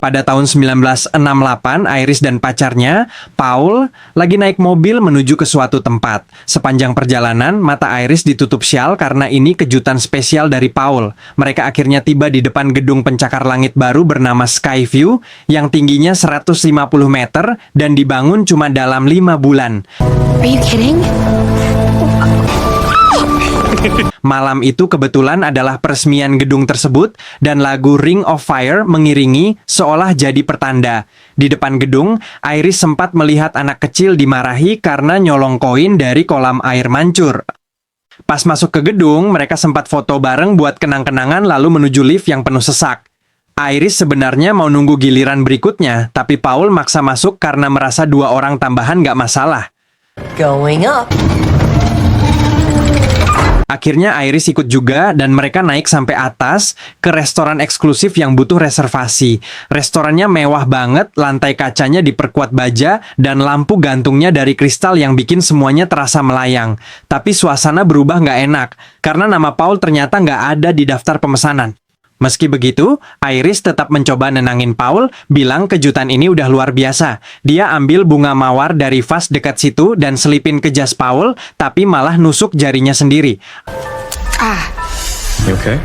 Pada tahun 1968, Iris dan pacarnya, Paul, lagi naik mobil menuju ke suatu tempat. Sepanjang perjalanan, mata Iris ditutup syal karena ini kejutan spesial dari Paul. Mereka akhirnya tiba di depan gedung pencakar langit baru bernama Skyview, yang tingginya 150 meter dan dibangun cuma dalam 5 bulan. Are you kidding? Malam itu kebetulan adalah peresmian gedung tersebut dan lagu Ring of Fire mengiringi seolah jadi pertanda. Di depan gedung, Iris sempat melihat anak kecil dimarahi karena nyolong koin dari kolam air mancur. Pas masuk ke gedung, mereka sempat foto bareng buat kenang-kenangan lalu menuju lift yang penuh sesak. Iris sebenarnya mau nunggu giliran berikutnya, tapi Paul maksa masuk karena merasa 2 orang tambahan gak masalah. Going up. Akhirnya Iris ikut juga dan mereka naik sampai atas ke restoran eksklusif yang butuh reservasi. Restorannya mewah banget, lantai kacanya diperkuat baja dan lampu gantungnya dari kristal yang bikin semuanya terasa melayang. Tapi suasana berubah nggak enak karena nama Paul ternyata nggak ada di daftar pemesanan. Meski begitu, Iris tetap mencoba nenangin Paul, bilang kejutan ini udah luar biasa. Dia ambil bunga mawar dari vas dekat situ dan selipin ke jas Paul, tapi malah nusuk jarinya sendiri. You okay?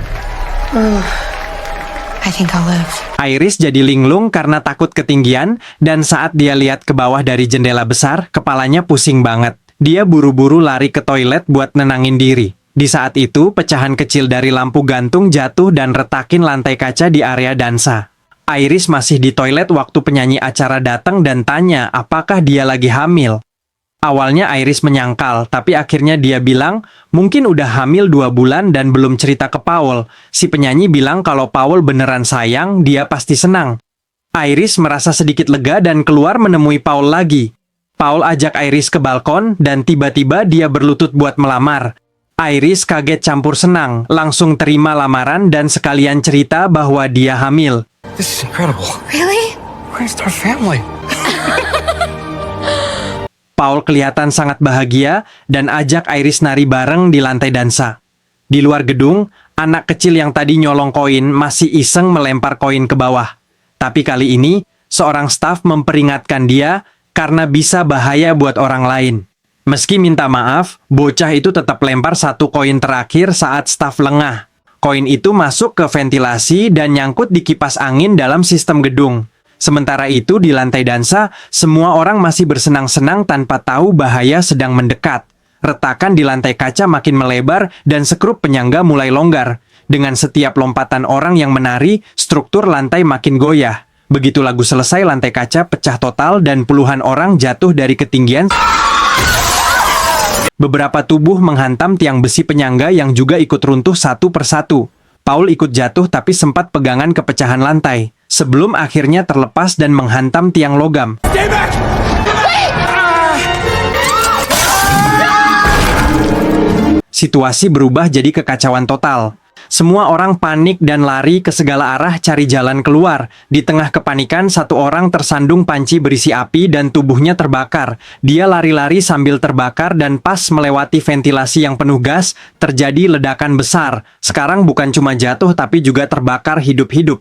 I think I'll live. Iris jadi linglung karena takut ketinggian, dan saat dia lihat ke bawah dari jendela besar, kepalanya pusing banget. Dia buru-buru lari ke toilet buat nenangin diri. Di saat itu, pecahan kecil dari lampu gantung jatuh dan retakin lantai kaca di area dansa. Iris masih di toilet waktu penyanyi acara datang dan tanya apakah dia lagi hamil. Awalnya Iris menyangkal, tapi akhirnya dia bilang mungkin udah hamil 2 bulan dan belum cerita ke Paul. Si penyanyi bilang kalau Paul beneran sayang, dia pasti senang. Iris merasa sedikit lega dan keluar menemui Paul lagi. Paul ajak Iris ke balkon dan tiba-tiba dia berlutut buat melamar. Iris kaget campur senang, langsung terima lamaran dan sekalian cerita bahwa dia hamil. This is incredible. Really? Where's our family? Paul kelihatan sangat bahagia dan ajak Iris nari bareng di lantai dansa. Di luar gedung, anak kecil yang tadi nyolong koin masih iseng melempar koin ke bawah. Tapi kali ini, seorang staf memperingatkan dia karena bisa bahaya buat orang lain. Meski minta maaf, bocah itu tetap lempar 1 koin terakhir saat staf lengah. Koin itu masuk ke ventilasi dan nyangkut di kipas angin dalam sistem gedung. Sementara itu di lantai dansa, semua orang masih bersenang-senang tanpa tahu bahaya sedang mendekat. Retakan di lantai kaca makin melebar dan sekrup penyangga mulai longgar. Dengan setiap lompatan orang yang menari, struktur lantai makin goyah. Begitu lagu selesai, lantai kaca pecah total dan puluhan orang jatuh dari ketinggian. Beberapa tubuh menghantam tiang besi penyangga yang juga ikut runtuh satu persatu. Paul ikut jatuh tapi sempat pegangan kepecahan lantai, sebelum akhirnya terlepas dan menghantam tiang logam. Situasi berubah jadi kekacauan total. Semua orang panik dan lari ke segala arah cari jalan keluar. Di tengah kepanikan, 1 orang tersandung panci berisi api dan tubuhnya terbakar. Dia lari-lari sambil terbakar dan pas melewati ventilasi yang penuh gas, terjadi ledakan besar. Sekarang bukan cuma jatuh tapi juga terbakar hidup-hidup.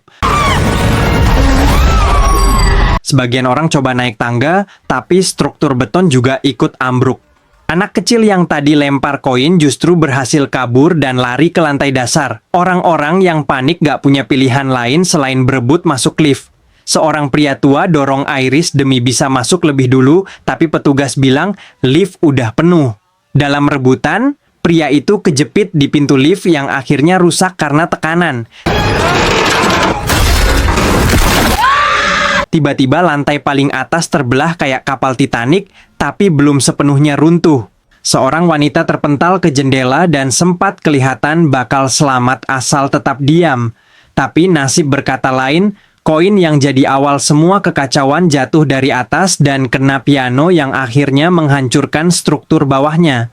Sebagian orang coba naik tangga, tapi struktur beton juga ikut ambruk. Anak kecil yang tadi lempar koin justru berhasil kabur dan lari ke lantai dasar. Orang-orang yang panik gak punya pilihan lain selain berebut masuk lift. Seorang pria tua dorong Iris demi bisa masuk lebih dulu, tapi petugas bilang lift udah penuh. Dalam rebutan, pria itu kejepit di pintu lift yang akhirnya rusak karena tekanan. Tiba-tiba lantai paling atas terbelah kayak kapal Titanic, tapi belum sepenuhnya runtuh. Seorang wanita terpental ke jendela dan sempat kelihatan bakal selamat asal tetap diam. Tapi nasib berkata lain, koin yang jadi awal semua kekacauan jatuh dari atas dan kena piano yang akhirnya menghancurkan struktur bawahnya.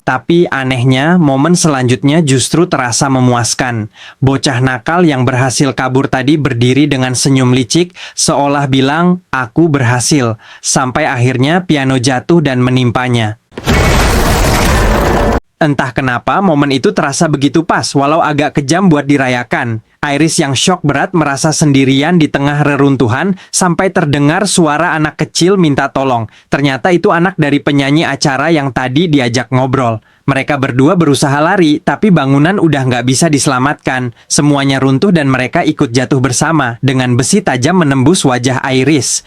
Tapi anehnya, momen selanjutnya justru terasa memuaskan. Bocah nakal yang berhasil kabur tadi berdiri dengan senyum licik, seolah bilang, "Aku berhasil." Sampai akhirnya piano jatuh dan menimpanya. Entah kenapa momen itu terasa begitu pas walau agak kejam buat dirayakan. Iris yang syok berat merasa sendirian di tengah reruntuhan sampai terdengar suara anak kecil minta tolong. Ternyata itu anak dari penyanyi acara yang tadi diajak ngobrol. Mereka berdua berusaha lari, tapi bangunan udah nggak bisa diselamatkan. Semuanya runtuh dan mereka ikut jatuh bersama dengan besi tajam menembus wajah Iris.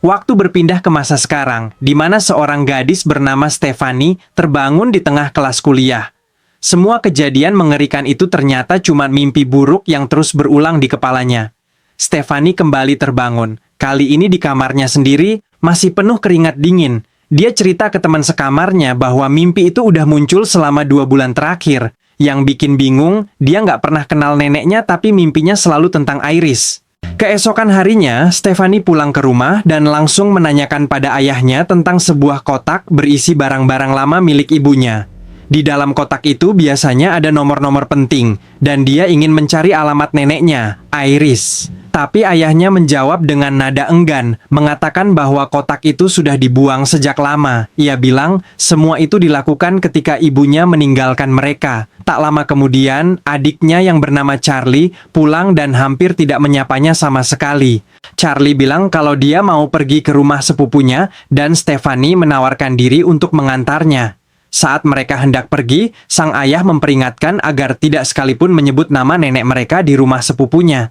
Waktu berpindah ke masa sekarang, di mana seorang gadis bernama Stephanie terbangun di tengah kelas kuliah. Semua kejadian mengerikan itu ternyata cuma mimpi buruk yang terus berulang di kepalanya. Stephanie kembali terbangun. Kali ini di kamarnya sendiri, masih penuh keringat dingin. Dia cerita ke teman sekamarnya bahwa mimpi itu udah muncul selama 2 bulan terakhir. Yang bikin bingung, dia nggak pernah kenal neneknya tapi mimpinya selalu tentang Iris. Keesokan harinya, Stephanie pulang ke rumah dan langsung menanyakan pada ayahnya tentang sebuah kotak berisi barang-barang lama milik ibunya. Di dalam kotak itu biasanya ada nomor-nomor penting, dan dia ingin mencari alamat neneknya, Iris. Tapi ayahnya menjawab dengan nada enggan, mengatakan bahwa kotak itu sudah dibuang sejak lama. Ia bilang, semua itu dilakukan ketika ibunya meninggalkan mereka. Tak lama kemudian, adiknya yang bernama Charlie pulang dan hampir tidak menyapanya sama sekali. Charlie bilang kalau dia mau pergi ke rumah sepupunya dan Stephanie menawarkan diri untuk mengantarnya. Saat mereka hendak pergi, sang ayah memperingatkan agar tidak sekalipun menyebut nama nenek mereka di rumah sepupunya.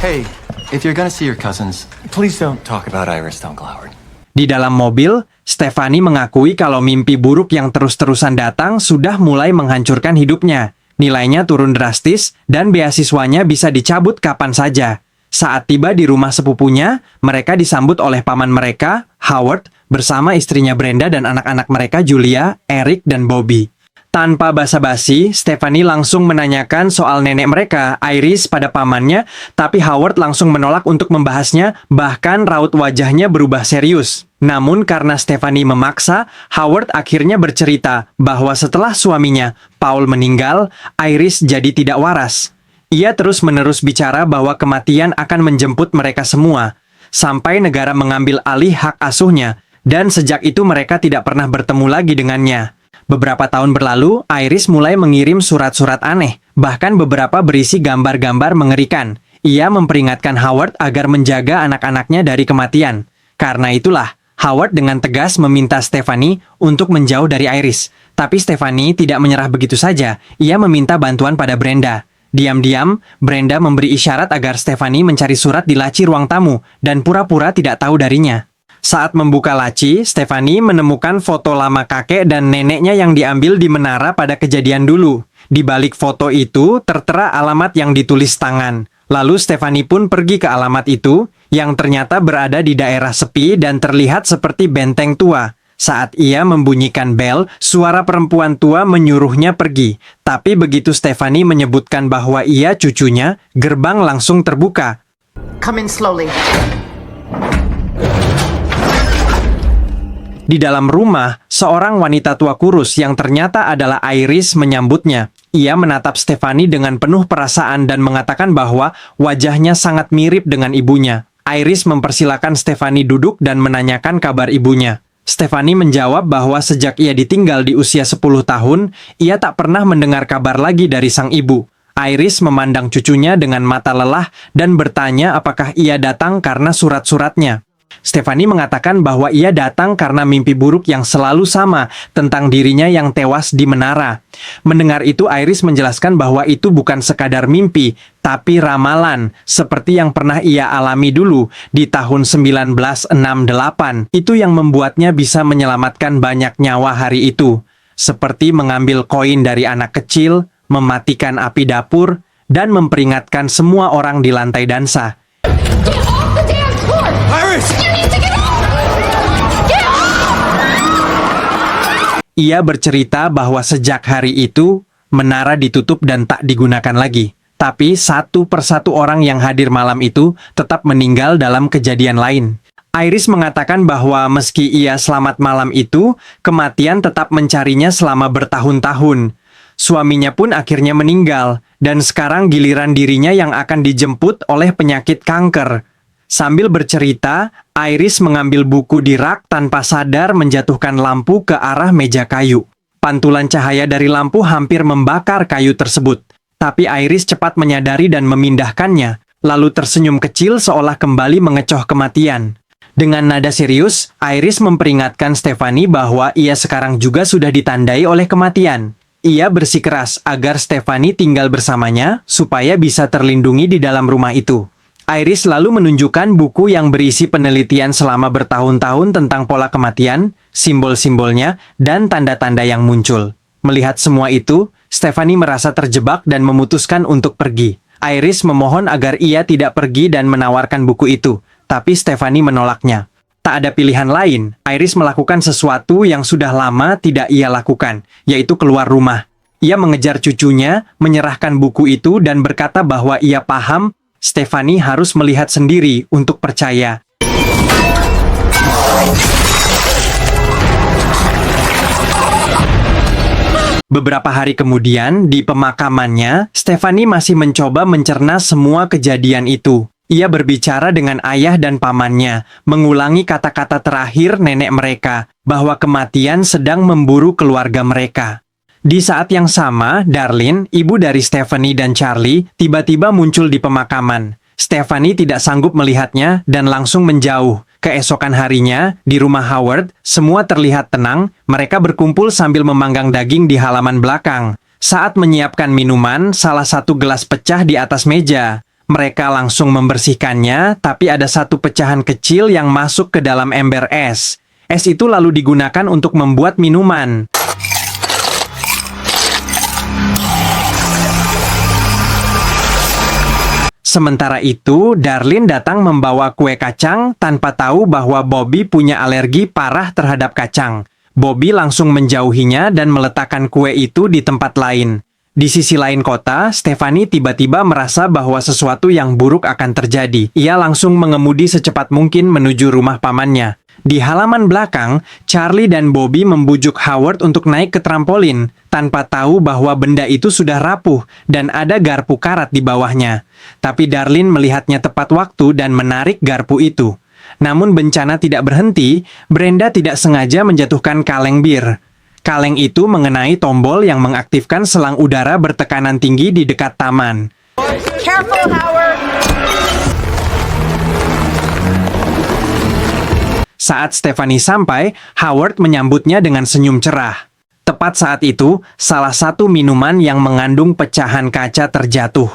Hey, if you're gonna see your cousins, please don't talk about Iris Dunklehoward. Di dalam mobil, Stephanie mengakui kalau mimpi buruk yang terus-terusan datang sudah mulai menghancurkan hidupnya. Nilainya turun drastis dan beasiswanya bisa dicabut kapan saja. Saat tiba di rumah sepupunya, mereka disambut oleh paman mereka, Howard, bersama istrinya Brenda dan anak-anak mereka Julia, Eric, dan Bobby. Tanpa basa-basi, Stephanie langsung menanyakan soal nenek mereka, Iris, pada pamannya, tapi Howard langsung menolak untuk membahasnya, bahkan raut wajahnya berubah serius. Namun karena Stephanie memaksa, Howard akhirnya bercerita bahwa setelah suaminya, Paul, meninggal, Iris jadi tidak waras. Ia terus-menerus bicara bahwa kematian akan menjemput mereka semua, sampai negara mengambil alih hak asuhnya, dan sejak itu mereka tidak pernah bertemu lagi dengannya. Beberapa tahun berlalu, Iris mulai mengirim surat-surat aneh, bahkan beberapa berisi gambar-gambar mengerikan. Ia memperingatkan Howard agar menjaga anak-anaknya dari kematian. Karena itulah, Howard dengan tegas meminta Stephanie untuk menjauh dari Iris. Tapi Stephanie tidak menyerah begitu saja. Ia meminta bantuan pada Brenda. Diam-diam, Brenda memberi isyarat agar Stephanie mencari surat di laci ruang tamu dan pura-pura tidak tahu darinya. Saat membuka laci, Stephanie menemukan foto lama kakek dan neneknya yang diambil di menara pada kejadian dulu. Di balik foto itu, tertera alamat yang ditulis tangan. Lalu Stephanie pun pergi ke alamat itu, yang ternyata berada di daerah sepi dan terlihat seperti benteng tua. Saat ia membunyikan bel, suara perempuan tua menyuruhnya pergi. Tapi begitu Stephanie menyebutkan bahwa ia cucunya, gerbang langsung terbuka. Come in slowly. Di dalam rumah, seorang wanita tua kurus yang ternyata adalah Iris menyambutnya. Ia menatap Stephanie dengan penuh perasaan dan mengatakan bahwa wajahnya sangat mirip dengan ibunya. Iris mempersilakan Stephanie duduk dan menanyakan kabar ibunya. Stephanie menjawab bahwa sejak ia ditinggal di usia 10 tahun, ia tak pernah mendengar kabar lagi dari sang ibu. Iris memandang cucunya dengan mata lelah dan bertanya apakah ia datang karena surat-suratnya. Stephanie mengatakan bahwa ia datang karena mimpi buruk yang selalu sama tentang dirinya yang tewas di menara. Mendengar itu, Iris menjelaskan bahwa itu bukan sekadar mimpi, tapi ramalan, seperti yang pernah ia alami dulu di tahun 1968. Itu yang membuatnya bisa menyelamatkan banyak nyawa hari itu, seperti mengambil koin dari anak kecil, mematikan api dapur, dan memperingatkan semua orang di lantai dansa. Ia bercerita bahwa sejak hari itu, menara ditutup dan tak digunakan lagi. Tapi satu persatu orang yang hadir malam itu tetap meninggal dalam kejadian lain. Iris mengatakan bahwa meski ia selamat malam itu, kematian tetap mencarinya selama bertahun-tahun. Suaminya pun akhirnya meninggal, dan sekarang giliran dirinya yang akan dijemput oleh penyakit kanker. Sambil bercerita, Iris mengambil buku di rak tanpa sadar menjatuhkan lampu ke arah meja kayu. Pantulan cahaya dari lampu hampir membakar kayu tersebut. Tapi Iris cepat menyadari dan memindahkannya, lalu tersenyum kecil seolah kembali mengecoh kematian. Dengan nada serius, Iris memperingatkan Stephanie bahwa ia sekarang juga sudah ditandai oleh kematian. Ia bersikeras agar Stephanie tinggal bersamanya supaya bisa terlindungi di dalam rumah itu. Iris lalu menunjukkan buku yang berisi penelitian selama bertahun-tahun tentang pola kematian, simbol-simbolnya, dan tanda-tanda yang muncul. Melihat semua itu, Stephanie merasa terjebak dan memutuskan untuk pergi. Iris memohon agar ia tidak pergi dan menawarkan buku itu, tapi Stephanie menolaknya. Tak ada pilihan lain, Iris melakukan sesuatu yang sudah lama tidak ia lakukan, yaitu keluar rumah. Ia mengejar cucunya, menyerahkan buku itu dan berkata bahwa ia paham Stephanie harus melihat sendiri untuk percaya. Beberapa hari kemudian, di pemakamannya, Stephanie masih mencoba mencerna semua kejadian itu. Ia berbicara dengan ayah dan pamannya, mengulangi kata-kata terakhir nenek mereka, bahwa kematian sedang memburu keluarga mereka. Di saat yang sama, Darlene, ibu dari Stephanie dan Charlie, tiba-tiba muncul di pemakaman. Stephanie tidak sanggup melihatnya dan langsung menjauh. Keesokan harinya, di rumah Howard, semua terlihat tenang, mereka berkumpul sambil memanggang daging di halaman belakang. Saat menyiapkan minuman, salah satu gelas pecah di atas meja. Mereka langsung membersihkannya, tapi ada satu pecahan kecil yang masuk ke dalam ember es. Es itu lalu digunakan untuk membuat minuman. Sementara itu, Darlene datang membawa kue kacang tanpa tahu bahwa Bobby punya alergi parah terhadap kacang. Bobby langsung menjauhinya dan meletakkan kue itu di tempat lain. Di sisi lain kota, Stephanie tiba-tiba merasa bahwa sesuatu yang buruk akan terjadi. Ia langsung mengemudi secepat mungkin menuju rumah pamannya. Di halaman belakang, Charlie dan Bobby membujuk Howard untuk naik ke trampolin, tanpa tahu bahwa benda itu sudah rapuh dan ada garpu karat di bawahnya. Tapi Darlene melihatnya tepat waktu dan menarik garpu itu. Namun bencana tidak berhenti, Brenda tidak sengaja menjatuhkan kaleng bir. Kaleng itu mengenai tombol yang mengaktifkan selang udara bertekanan tinggi di dekat taman. Careful, Howard! Saat Stephanie sampai, Howard menyambutnya dengan senyum cerah. Tepat saat itu, salah satu minuman yang mengandung pecahan kaca terjatuh.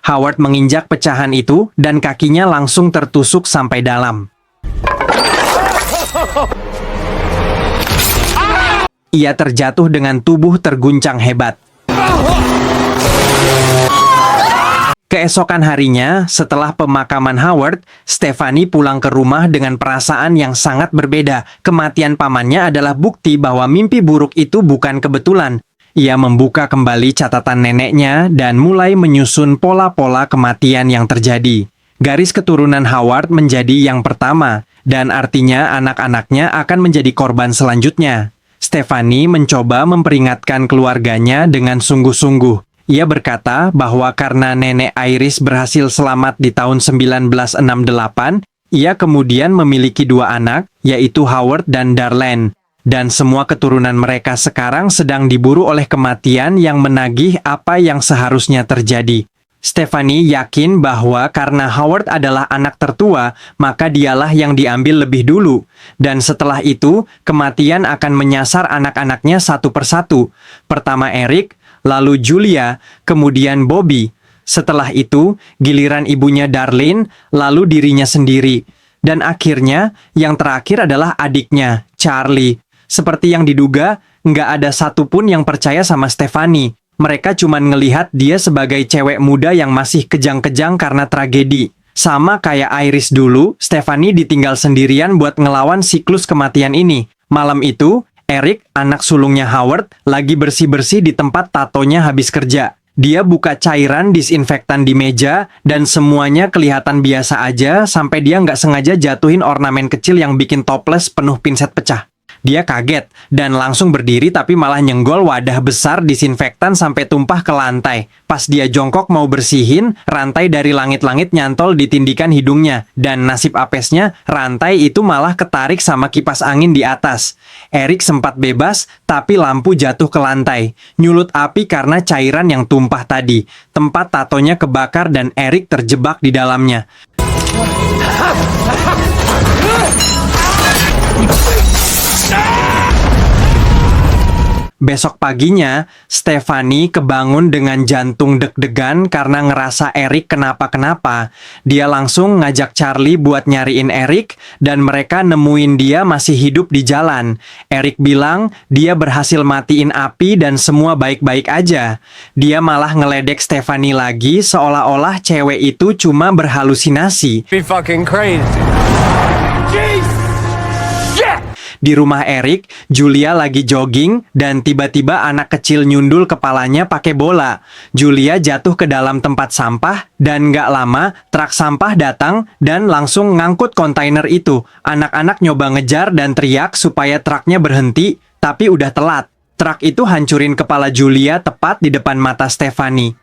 Howard menginjak pecahan itu dan kakinya langsung tertusuk sampai dalam. Ia terjatuh dengan tubuh terguncang hebat. Keesokan harinya, setelah pemakaman Howard, Stephanie pulang ke rumah dengan perasaan yang sangat berbeda. Kematian pamannya adalah bukti bahwa mimpi buruk itu bukan kebetulan. Ia membuka kembali catatan neneknya dan mulai menyusun pola-pola kematian yang terjadi. Garis keturunan Howard menjadi yang pertama, dan artinya anak-anaknya akan menjadi korban selanjutnya. Stephanie mencoba memperingatkan keluarganya dengan sungguh-sungguh. Ia berkata bahwa karena nenek Iris berhasil selamat di tahun 1968, ia kemudian memiliki dua anak, yaitu Howard dan Darlene. Dan semua keturunan mereka sekarang sedang diburu oleh kematian yang menagih apa yang seharusnya terjadi. Stephanie yakin bahwa karena Howard adalah anak tertua, maka dialah yang diambil lebih dulu. Dan setelah itu, kematian akan menyasar anak-anaknya satu persatu. Pertama Eric, lalu Julia, kemudian Bobby. Setelah itu, giliran ibunya Darlene, lalu dirinya sendiri. Dan akhirnya, yang terakhir adalah adiknya, Charlie. Seperti yang diduga, nggak ada satupun yang percaya sama Stephanie. Mereka cuma ngelihat dia sebagai cewek muda yang masih kejang-kejang karena tragedi. Sama kayak Iris dulu, Stephanie ditinggal sendirian buat ngelawan siklus kematian ini. Malam itu, Eric, anak sulungnya Howard, lagi bersih-bersih di tempat tatonya habis kerja. Dia buka cairan disinfektan di meja, dan semuanya kelihatan biasa aja sampai dia nggak sengaja jatuhin ornamen kecil yang bikin toples penuh pinset pecah. Dia kaget dan langsung berdiri tapi malah nyenggol wadah besar disinfektan sampai tumpah ke lantai. Pas dia jongkok mau bersihin, rantai dari langit-langit nyantol di tindikan hidungnya. Dan nasib apesnya, rantai itu malah ketarik sama kipas angin di atas. Eric sempat bebas, tapi lampu jatuh ke lantai. Nyulut api karena cairan yang tumpah tadi. Tempat tatonya kebakar dan Eric terjebak di dalamnya. Besok paginya, Stephanie kebangun dengan jantung deg-degan karena ngerasa Eric kenapa-kenapa. Dia langsung ngajak Charlie buat nyariin Eric dan mereka nemuin dia masih hidup di jalan. Eric bilang dia berhasil matiin api dan semua baik-baik aja. Dia malah ngeledek Stephanie lagi seolah-olah cewek itu cuma berhalusinasi. Be fucking crazy. Di rumah Eric, Julia lagi jogging dan tiba-tiba anak kecil nyundul kepalanya pakai bola. Julia jatuh ke dalam tempat sampah dan nggak lama truk sampah datang dan langsung ngangkut kontainer itu. Anak-anak nyoba ngejar dan teriak supaya truknya berhenti, tapi udah telat. Truk itu hancurin kepala Julia tepat di depan mata Stephanie.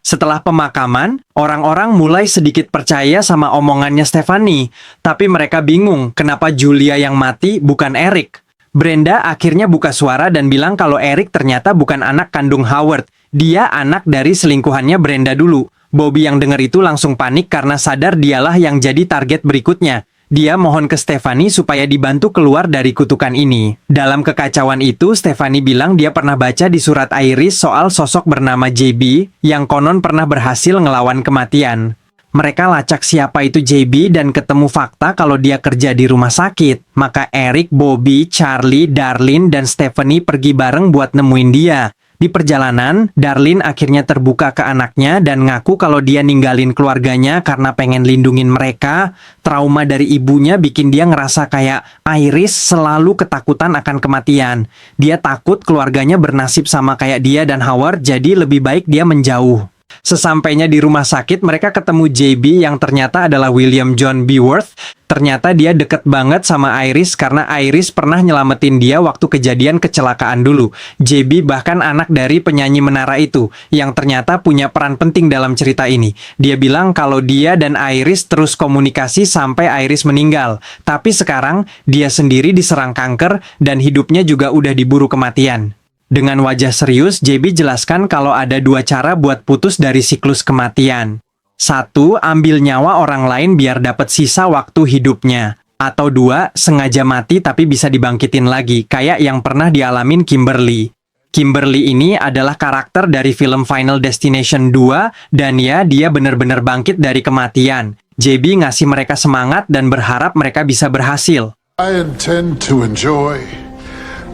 Setelah pemakaman, orang-orang mulai sedikit percaya sama omongannya Stephanie. Tapi mereka bingung kenapa Julia yang mati bukan Eric. Brenda akhirnya buka suara dan bilang kalau Eric ternyata bukan anak kandung Howard. Dia anak dari selingkuhannya Brenda dulu. Bobby yang dengar itu langsung panik karena sadar dialah yang jadi target berikutnya. Dia mohon ke Stephanie supaya dibantu keluar dari kutukan ini. Dalam kekacauan itu, Stephanie bilang dia pernah baca di surat Iris soal sosok bernama JB yang konon pernah berhasil ngelawan kematian. Mereka lacak siapa itu JB dan ketemu fakta kalau dia kerja di rumah sakit. Maka Eric, Bobby, Charlie, Darlene, dan Stephanie pergi bareng buat nemuin dia. Di perjalanan, Darlene akhirnya terbuka ke anaknya dan ngaku kalau dia ninggalin keluarganya karena pengen lindungin mereka. Trauma dari ibunya bikin dia ngerasa kayak Iris selalu ketakutan akan kematian. Dia takut keluarganya bernasib sama kayak dia dan Howard, jadi lebih baik dia menjauh. Sesampainya di rumah sakit, mereka ketemu JB yang ternyata adalah William John Beworth. Ternyata dia deket banget sama Iris karena Iris pernah nyelamatin dia waktu kejadian kecelakaan dulu. JB bahkan anak dari penyanyi menara itu, yang ternyata punya peran penting dalam cerita ini. Dia bilang kalau dia dan Iris terus komunikasi sampai Iris meninggal. Tapi sekarang, dia sendiri diserang kanker dan hidupnya juga udah diburu kematian. Dengan wajah serius, JB jelaskan kalau ada dua cara buat putus dari siklus kematian. 1. Ambil nyawa orang lain biar dapat sisa waktu hidupnya. Atau 2. Sengaja mati tapi bisa dibangkitin lagi, kayak yang pernah dialamin Kimberly. Kimberly ini adalah karakter dari film Final Destination 2, dan ya, dia bener-bener bangkit dari kematian. JB ngasih mereka semangat dan berharap mereka bisa berhasil. I intend to enjoy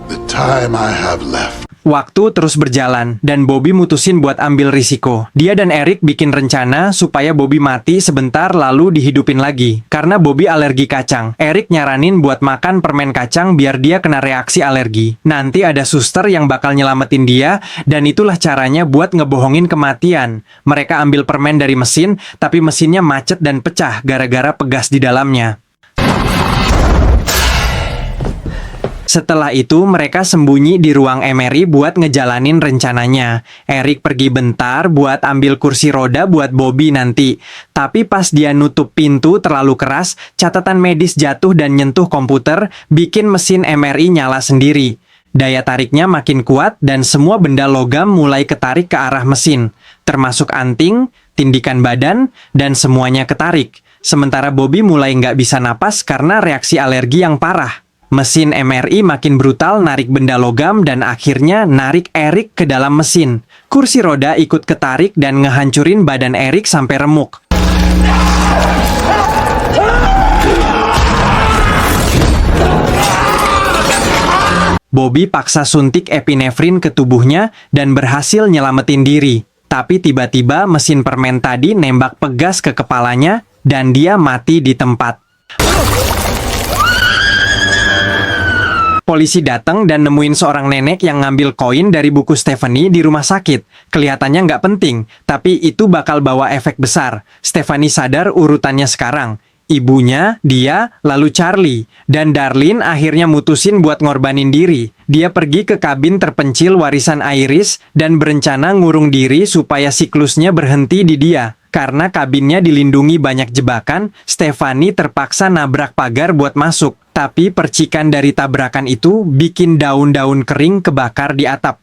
the time I have left. Waktu terus berjalan, dan Bobby mutusin buat ambil risiko. Dia dan Eric bikin rencana supaya Bobby mati sebentar lalu dihidupin lagi. Karena Bobby alergi kacang, Eric nyaranin buat makan permen kacang biar dia kena reaksi alergi. Nanti ada suster yang bakal nyelamatin dia, dan itulah caranya buat ngebohongin kematian. Mereka ambil permen dari mesin, tapi mesinnya macet dan pecah gara-gara pegas di dalamnya. Setelah itu, mereka sembunyi di ruang Emery buat ngejalanin rencananya. Eric pergi bentar buat ambil kursi roda buat Bobby nanti. Tapi pas dia nutup pintu terlalu keras, catatan medis jatuh dan nyentuh komputer, bikin mesin Emery nyala sendiri. Daya tariknya makin kuat dan semua benda logam mulai ketarik ke arah mesin. Termasuk anting, tindikan badan, dan semuanya ketarik. Sementara Bobby mulai nggak bisa napas karena reaksi alergi yang parah. Mesin MRI makin brutal narik benda logam dan akhirnya narik Eric ke dalam mesin. Kursi roda ikut ketarik dan ngehancurin badan Eric sampai remuk. Bobby paksa suntik epinefrin ke tubuhnya dan berhasil nyelamatin diri. Tapi tiba-tiba mesin permen tadi nembak pegas ke kepalanya dan dia mati di tempat. Polisi datang dan nemuin seorang nenek yang ngambil koin dari buku Stephanie di rumah sakit. Kelihatannya nggak penting, tapi itu bakal bawa efek besar. Stephanie sadar urutannya sekarang. Ibunya, dia, lalu Charlie. Dan Darlene akhirnya mutusin buat ngorbanin diri. Dia pergi ke kabin terpencil warisan Iris dan berencana ngurung diri supaya siklusnya berhenti di dia. Karena kabinnya dilindungi banyak jebakan, Stephanie terpaksa nabrak pagar buat masuk. Tapi percikan dari tabrakan itu bikin daun-daun kering kebakar di atap.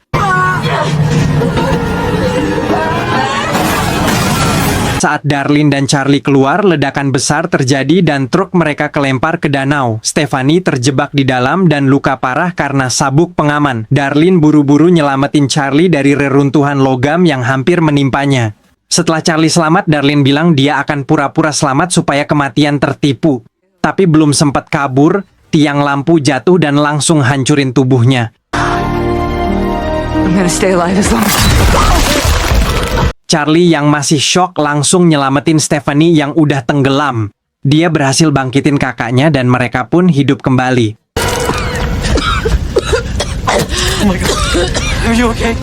Saat Darlene dan Charlie keluar, ledakan besar terjadi dan truk mereka kelempar ke danau. Stephanie terjebak di dalam dan luka parah karena sabuk pengaman. Darlene buru-buru nyelamatin Charlie dari reruntuhan logam yang hampir menimpanya. Setelah Charlie selamat, Darlene bilang dia akan pura-pura selamat supaya kematian tertipu. Tapi belum sempat kabur, tiang lampu jatuh dan langsung hancurin tubuhnya. I'm gonna stay alive as long as... Charlie yang masih shock langsung nyelamatin Stephanie yang udah tenggelam. Dia berhasil bangkitin kakaknya dan mereka pun hidup kembali. Oh my God. Are you okay?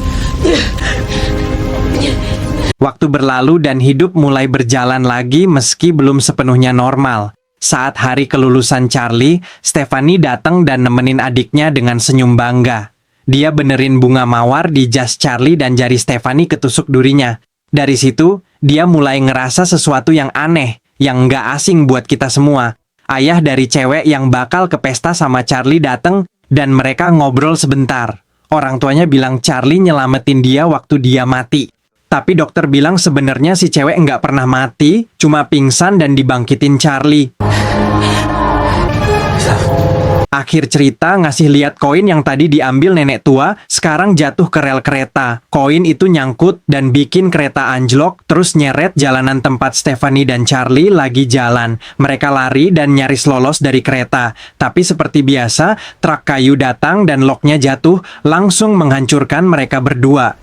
Waktu berlalu dan hidup mulai berjalan lagi meski belum sepenuhnya normal. Saat hari kelulusan Charlie, Stephanie datang dan nemenin adiknya dengan senyum bangga. Dia benerin bunga mawar di jas Charlie dan jari Stephanie ketusuk durinya. Dari situ, dia mulai ngerasa sesuatu yang aneh, yang nggak asing buat kita semua. Ayah dari cewek yang bakal ke pesta sama Charlie datang dan mereka ngobrol sebentar. Orang tuanya bilang Charlie nyelamatin dia waktu dia mati. Tapi dokter bilang sebenarnya si cewek nggak pernah mati, cuma pingsan dan dibangkitin Charlie. Akhir cerita ngasih lihat koin yang tadi diambil nenek tua, sekarang jatuh ke rel kereta. Koin itu nyangkut dan bikin kereta anjlok, terus nyeret jalanan tempat Stephanie dan Charlie lagi jalan. Mereka lari dan nyaris lolos dari kereta. Tapi seperti biasa, truk kayu datang dan loknya jatuh, langsung menghancurkan mereka berdua.